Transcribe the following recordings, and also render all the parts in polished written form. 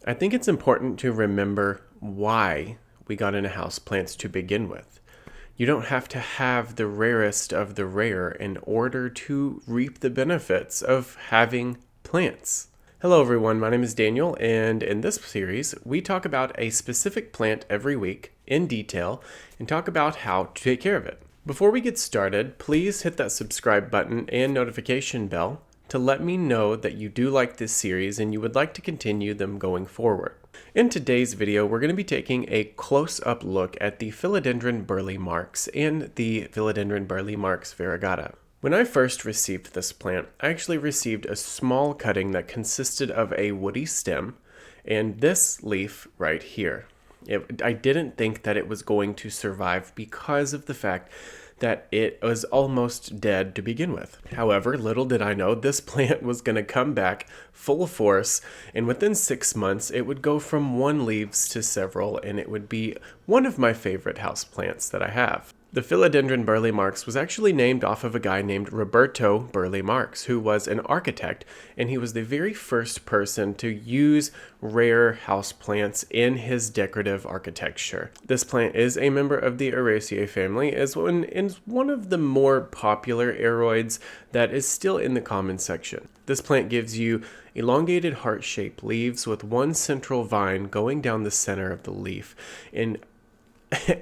I think it's important to remember why we got into houseplants to begin with. You don't have to have the rarest of the rare in order to reap the benefits of having plants. Hello everyone, my name is Daniel, and in this series, we talk about a specific plant every week in detail and talk about how to take care of it. Before we get started, please hit that subscribe button and notification bell to let me know that you do like this series and you would like to continue them going forward. In today's video, we're going to be taking a close-up look at the Philodendron Burle Marx and the Philodendron Burle Marx variegata. When I first received this plant, I actually received a small cutting that consisted of a woody stem and this leaf right here. I didn't think that it was going to survive because of the fact that it was almost dead to begin with. However, little did I know this plant was going to come back full force, and within 6 months it would go from one leaves to several, and it would be one of my favorite houseplants that I have. The Philodendron Burle Marx was actually named off of a guy named Roberto Burle Marx, who was an architect, and he was the very first person to use rare houseplants in his decorative architecture. This plant is a member of the Araceae family, is one of the more popular aroids that is still in the common section. This plant gives you elongated heart-shaped leaves with one central vine going down the center of the leaf, and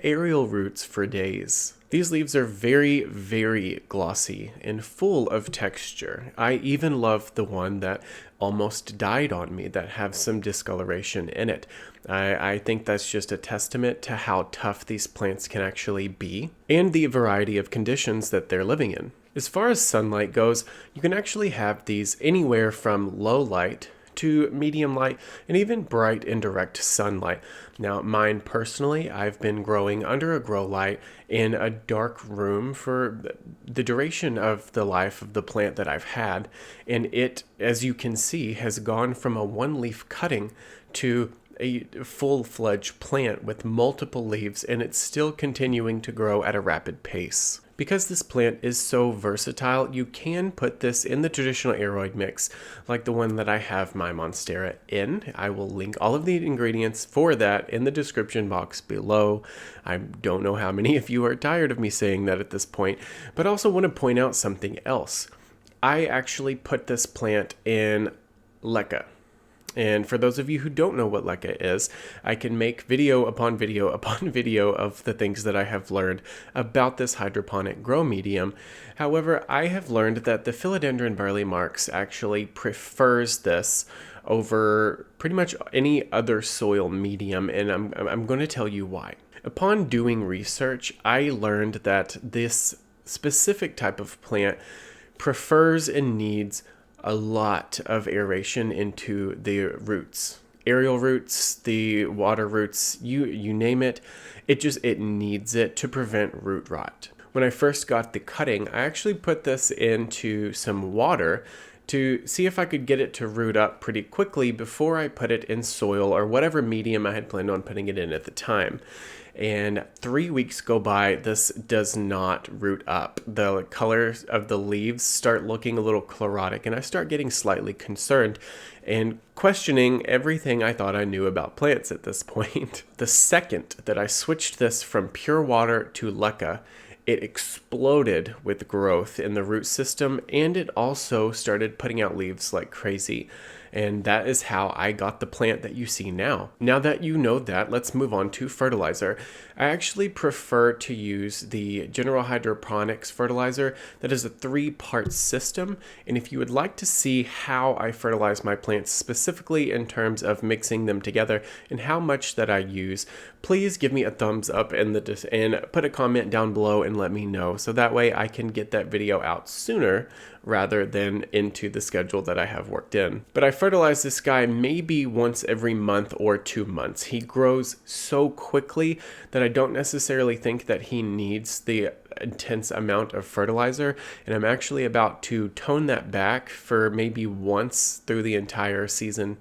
aerial roots for days. These leaves are very, very glossy and full of texture. I even love the one that almost died on me that have some discoloration in it. I think that's just a testament to how tough these plants can actually be and the variety of conditions that they're living in. As far as sunlight goes, you can actually have these anywhere from low light to medium light and even bright indirect sunlight. Now, mine personally, I've been growing under a grow light in a dark room for the duration of the life of the plant that I've had, and it, as you can see, has gone from a one-leaf cutting to a full-fledged plant with multiple leaves, and it's still continuing to grow at a rapid pace. Because this plant is so versatile, you can put this in the traditional aroid mix, like the one that I have my Monstera in. I will link all of the ingredients for that in the description box below. I don't know how many of you are tired of me saying that at this point, but I also want to point out something else. I actually put this plant in leca. And for those of you who don't know what leca is, I can make video upon video upon video of the things that I have learned about this hydroponic grow medium. However, I have learned that the Philodendron Burle Marx actually prefers this over pretty much any other soil medium, and I'm going to tell you why. Upon doing research, I learned that this specific type of plant prefers and needs a lot of aeration into the roots. Aerial roots, the water roots, you name it, it needs it to prevent root rot. When I first got the cutting, I actually put this into some water to see if I could get it to root up pretty quickly before I put it in soil or whatever medium I had planned on putting it in at the time. And 3 weeks go by, this does not root up. The colors of the leaves start looking a little chlorotic, and I start getting slightly concerned and questioning everything I thought I knew about plants at this point. The second that I switched this from pure water to leca, it exploded with growth in the root system, and it also started putting out leaves like crazy. And that is how I got the plant that you see now. Now that you know that, let's move on to fertilizer. I actually prefer to use the General Hydroponics fertilizer that is a 3-part system. And if you would like to see how I fertilize my plants specifically in terms of mixing them together and how much that I use, please give me a thumbs up and put a comment down below and let me know. So that way I can get that video out sooner rather than into the schedule that I have worked in. But I fertilize this guy maybe once every month or 2 months. He grows so quickly that I don't necessarily think that he needs the intense amount of fertilizer, and I'm actually about to tone that back for maybe once through the entire season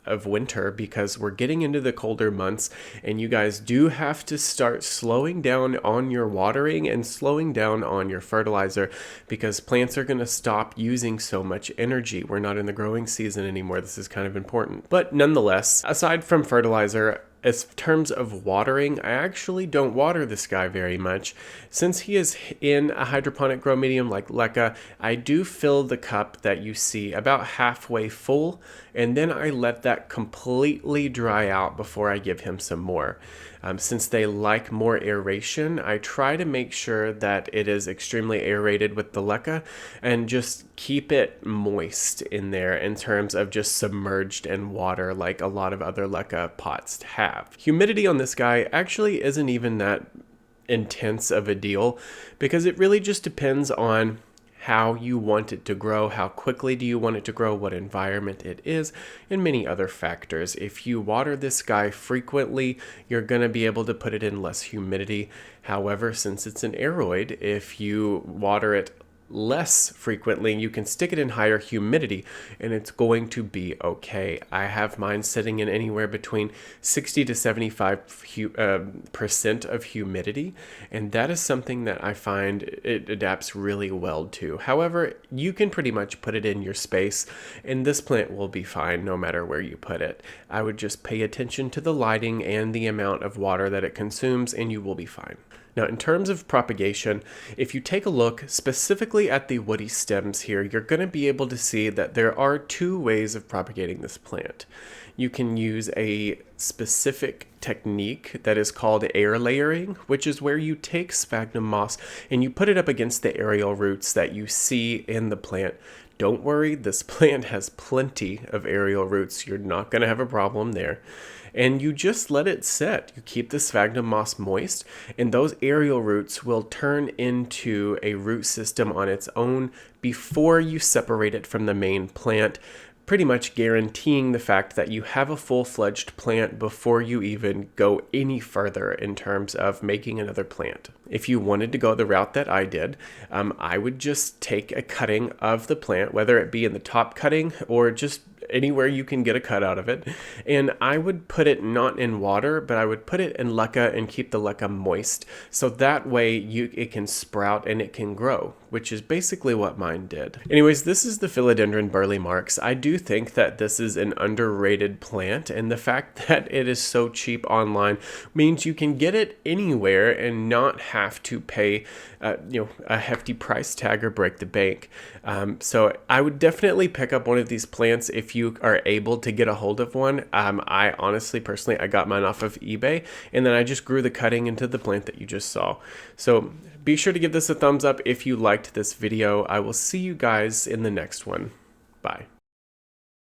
of winter because we're getting into the colder months, and you guys do have to start slowing down on your watering and slowing down on your fertilizer because plants are going to stop using so much energy. We're not in the growing season anymore. This is kind of important. But nonetheless, aside from fertilizer, as terms of watering, I actually don't water this guy very much. Since he is in a hydroponic grow medium like leca, I do fill the cup that you see about halfway full, and then I let that completely dry out before I give him some more. Since they like more aeration, I try to make sure that it is extremely aerated with the leca and just keep it moist in there in terms of just submerged in water like a lot of other leca pots have. Humidity on this guy actually isn't even that intense of a deal because it really just depends on how you want it to grow, how quickly do you want it to grow, what environment it is, and many other factors. If you water this guy frequently, you're going to be able to put it in less humidity. However, since it's an aroid, if you water it less frequently, you can stick it in higher humidity and it's going to be okay. I have mine sitting in anywhere between 60 to 75% of humidity, and that is something that I find it adapts really well to. However, you can pretty much put it in your space and this plant will be fine no matter where you put it. I would just pay attention to the lighting and the amount of water that it consumes and you will be fine. Now, in terms of propagation, if you take a look specifically at the woody stems here, you're going to be able to see that there are two ways of propagating this plant. You can use a specific technique that is called air layering, which is where you take sphagnum moss and you put it up against the aerial roots that you see in the plant. Don't worry, this plant has plenty of aerial roots. You're not going to have a problem there. And you just let it set. You keep the sphagnum moss moist, and those aerial roots will turn into a root system on its own before you separate it from the main plant, pretty much guaranteeing the fact that you have a full-fledged plant before you even go any further in terms of making another plant. If you wanted to go the route that I did, I would just take a cutting of the plant, whether it be in the top cutting or just anywhere you can get a cut out of it, and I would put it not in water, but I would put it in leca and keep the leca moist, so that way it can sprout and it can grow, which is basically what mine did. Anyways, this is the Philodendron Burle Marx. I do think that this is an underrated plant, and the fact that it is so cheap online means you can get it anywhere and not have to pay a hefty price tag or break the bank. So I would definitely pick up one of these plants if you are able to get a hold of one. I honestly, personally, I got mine off of eBay, and then I just grew the cutting into the plant that you just saw. So be sure to give this a thumbs up if you liked this video. I will see you guys in the next one. Bye.